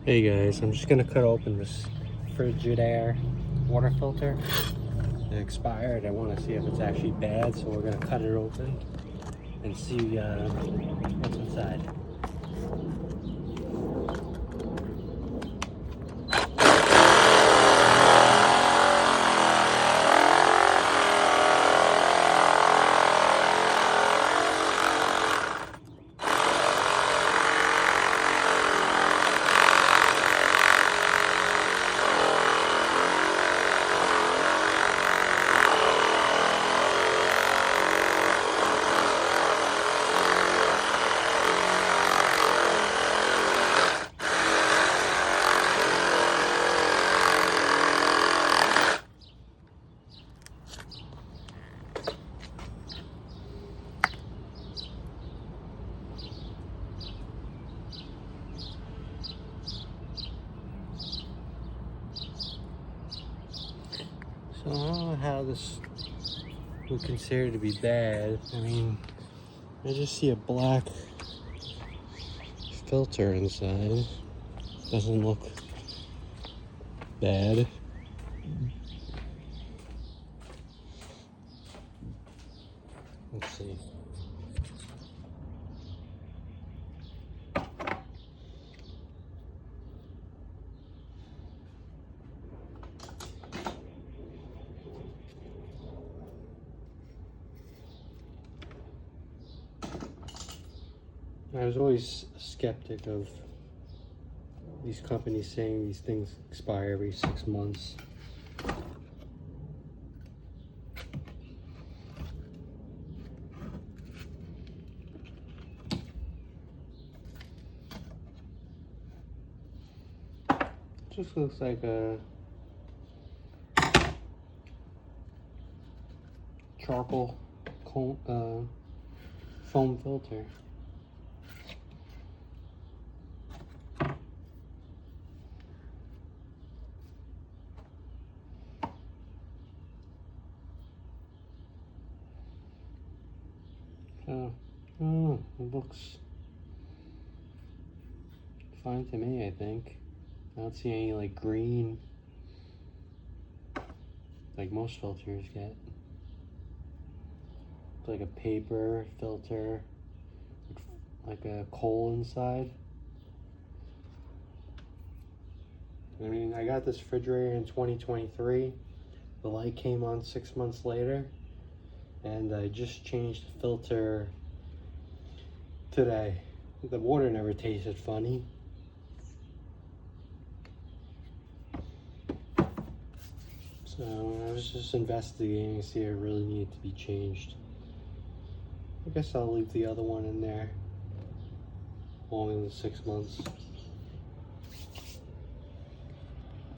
Hey guys, I'm just gonna cut open this Frigidaire water filter. It expired. I want to see if it's actually bad, so we're gonna cut it open and see what's inside. So I don't know how this would consider to be bad. I mean, I just see a black filter inside. Doesn't look bad. Let's see. I was always a skeptic of these companies saying these things expire every 6 months. Just looks like a charcoal foam filter. Oh, it looks fine to me, I think. I don't see any like green like most filters get. It's like a paper filter, like a coal inside. I mean, I got this refrigerator in 2023. The light came on 6 months later, and I just changed the filter today. The water never tasted funny. So I was just investigating to see if it really needed to be changed. I guess I'll leave the other one in there only in 6 months.